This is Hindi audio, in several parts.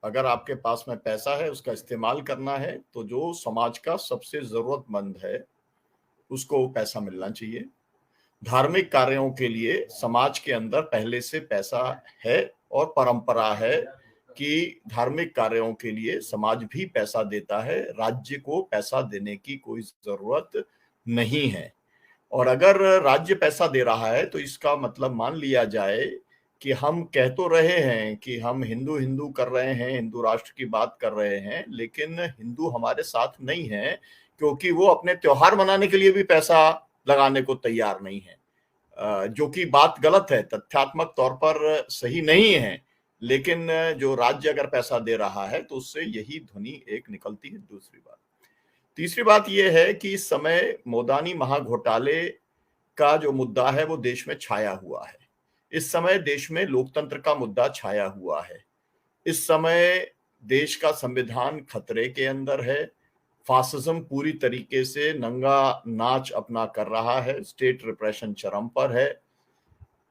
अगर आपके पास में पैसा है, उसका इस्तेमाल करना है, तो जो समाज का सबसे जरूरतमंद है उसको वो पैसा मिलना चाहिए। धार्मिक कार्यों के लिए समाज के अंदर पहले से पैसा है और परंपरा है कि धार्मिक कार्यों के लिए समाज भी पैसा देता है, राज्य को पैसा देने की कोई जरूरत नहीं है। और अगर राज्य पैसा दे रहा है तो इसका मतलब मान लिया जाए कि हम कह तो रहे हैं कि हम हिंदू हिंदू कर रहे हैं, हिंदू राष्ट्र की बात कर रहे हैं, लेकिन हिंदू हमारे साथ नहीं है, क्योंकि वो अपने त्योहार मनाने के लिए भी पैसा लगाने को तैयार नहीं है। जो कि बात गलत है, तथ्यात्मक तौर पर सही नहीं है, लेकिन जो राज्य अगर पैसा दे रहा है तो उससे यही ध्वनि एक निकलती है। दूसरी बात, तीसरी बात यह है कि इस समय मोदानी महाघोटाले का जो मुद्दा है वो देश में छाया हुआ है। इस समय देश में लोकतंत्र का मुद्दा छाया हुआ है। इस समय देश का संविधान खतरे के अंदर है। फासिज्म पूरी तरीके से नंगा नाच अपना कर रहा है। स्टेट रिप्रेशन चरम पर है।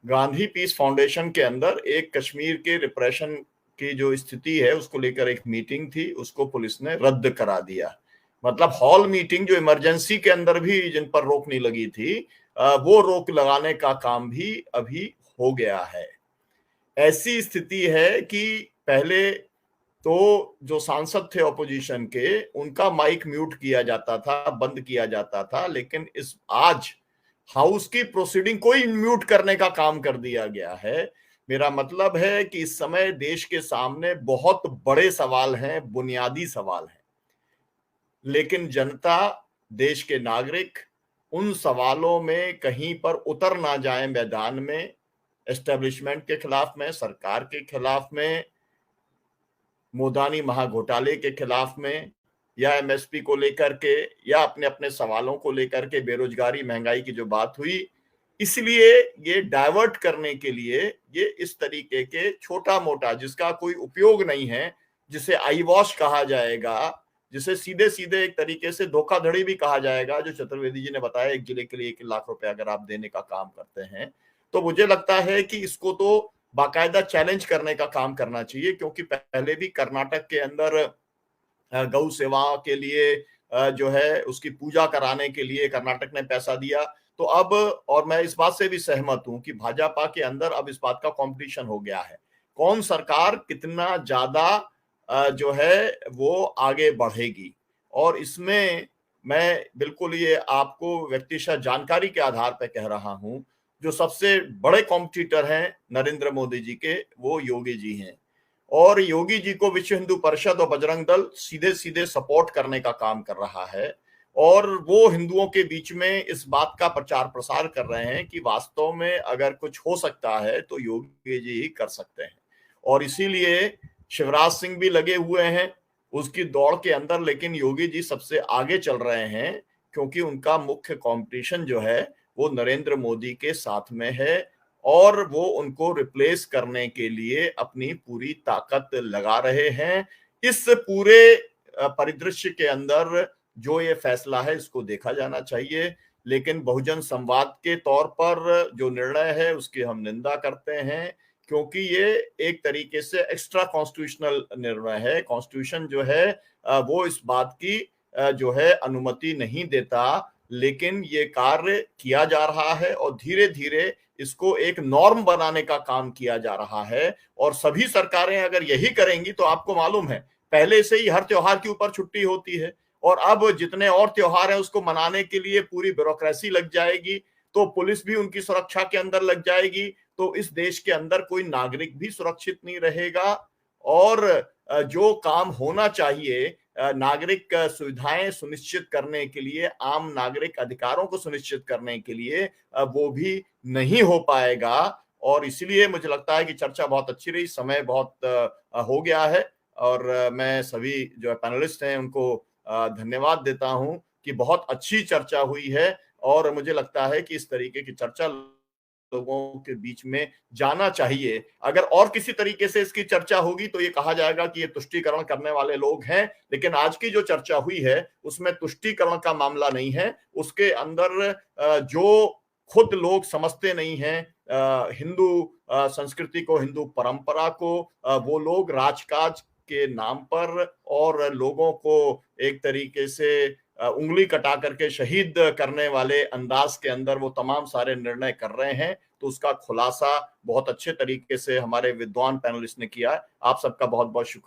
गांधी पीस फाउंडेशन के अंदर एक कश्मीर के रिप्रेशन की जो स्थिति है उसको लेकर एक मीटिंग थी, उसको पुलिस ने रद्द करा दिया। मतलब हॉल मीटिंग जो इमरजेंसी के अंदर भी जिन पर रोक नहीं लगी थी, वो रोक लगाने का काम भी अभी हो गया है। ऐसी स्थिति है कि पहले तो जो सांसद थे ऑपोजिशन के, उनका माइक म्यूट किया जाता था, बंद किया जाता था, लेकिन इस आज हाउस की प्रोसीडिंग को म्यूट करने का काम कर दिया गया है। मेरा मतलब है कि इस समय देश के सामने बहुत बड़े सवाल हैं, बुनियादी सवाल हैं, लेकिन जनता, देश के नागरिक उन सवालों में कहीं पर उतर ना जाए मैदान में, एस्टेब्लिशमेंट के खिलाफ में, सरकार के खिलाफ में, मोदानी महाघोटाले के खिलाफ में, या एमएसपी को लेकर के, या अपने अपने सवालों को लेकर के, बेरोजगारी महंगाई की जो बात हुई, इसलिए ये डाइवर्ट करने के लिए ये इस तरीके के छोटा मोटा जिसका कोई उपयोग नहीं है, जिसे आई वॉश कहा जाएगा, जिसे सीधे सीधे एक तरीके से धोखाधड़ी भी कहा जाएगा, जो चतुर्वेदी जी ने बताया, एक जिले के लिए 1 लाख रुपए अगर आप देने का काम करते हैं, तो मुझे लगता है कि इसको तो बाकायदा चैलेंज करने का काम करना चाहिए। क्योंकि पहले भी कर्नाटक के अंदर गौ सेवा के लिए जो है उसकी पूजा कराने के लिए कर्नाटक ने पैसा दिया। तो अब, और मैं इस बात से भी सहमत हूं कि भाजपा के अंदर अब इस बात का कंपटीशन हो गया है, कौन सरकार कितना ज्यादा जो है वो आगे बढ़ेगी। और इसमें मैं बिल्कुल ये आपको व्यक्तिगत जानकारी के आधार पर कह रहा हूं, जो सबसे बड़े कॉम्पिटिटर हैं नरेंद्र मोदी जी के, वो योगी जी हैं। और योगी जी को विश्व हिंदू परिषद और बजरंग दल सीधे सीधे सपोर्ट करने का काम कर रहा है, और वो हिंदुओं के बीच में इस बात का प्रचार प्रसार कर रहे हैं कि वास्तव में अगर कुछ हो सकता है तो योगी जी ही कर सकते हैं। और इसीलिए शिवराज सिंह भी लगे हुए हैं उसकी दौड़ के अंदर, लेकिन योगी जी सबसे आगे चल रहे हैं, क्योंकि उनका मुख्य कंपटीशन जो है वो नरेंद्र मोदी के साथ में है, और वो उनको रिप्लेस करने के लिए अपनी पूरी ताकत लगा रहे हैं। इस पूरे परिदृश्य के अंदर जो ये फैसला है इसको देखा जाना चाहिए, लेकिन बहुजन संवाद के तौर पर जो निर्णय है उसकी हम निंदा करते हैं, क्योंकि ये एक तरीके से एक्स्ट्रा कॉन्स्टिट्यूशनल निर्णय है। कॉन्स्टिट्यूशन जो है वो इस बात की जो है अनुमति नहीं देता, लेकिन ये कार्य किया जा रहा है और धीरे धीरे इसको एक नॉर्म बनाने का काम किया जा रहा है। और सभी सरकारें अगर यही करेंगी तो आपको मालूम है पहले से ही हर त्योहार के ऊपर छुट्टी होती है, और अब जितने और त्योहार हैं उसको मनाने के लिए पूरी ब्यूरोक्रेसी लग जाएगी, तो पुलिस भी उनकी सुरक्षा के अंदर लग जाएगी, तो इस देश के अंदर कोई नागरिक भी सुरक्षित नहीं रहेगा। और जो काम होना चाहिए नागरिक सुविधाएं सुनिश्चित करने के लिए, आम नागरिक अधिकारों को सुनिश्चित करने के लिए, वो भी नहीं हो पाएगा। और इसलिए मुझे लगता है कि चर्चा बहुत अच्छी रही, समय बहुत हो गया है, और मैं सभी जो पैनलिस्ट हैं उनको धन्यवाद देता हूं कि बहुत अच्छी चर्चा हुई है, और मुझे लगता है कि इस तरीके की चर्चा लोगों के बीच में जाना चाहिए। अगर और किसी तरीके से इसकी चर्चा होगी तो ये कहा जाएगा कि ये तुष्टीकरण करने वाले लोग हैं, लेकिन आज की जो चर्चा हुई है उसमें तुष्टीकरण का मामला नहीं है। उसके अंदर जो खुद लोग समझते नहीं हैं हिंदू संस्कृति को, हिंदू परंपरा को, वो लोग राजकाज के नाम पर और लोगों को एक तरीके से उंगली कटा करके शहीद करने वाले अंदाज के अंदर वो तमाम सारे निर्णय कर रहे हैं। तो उसका खुलासा बहुत अच्छे तरीके से हमारे विद्वान पैनलिस्ट ने किया है। आप सबका बहुत बहुत शुक्रिया।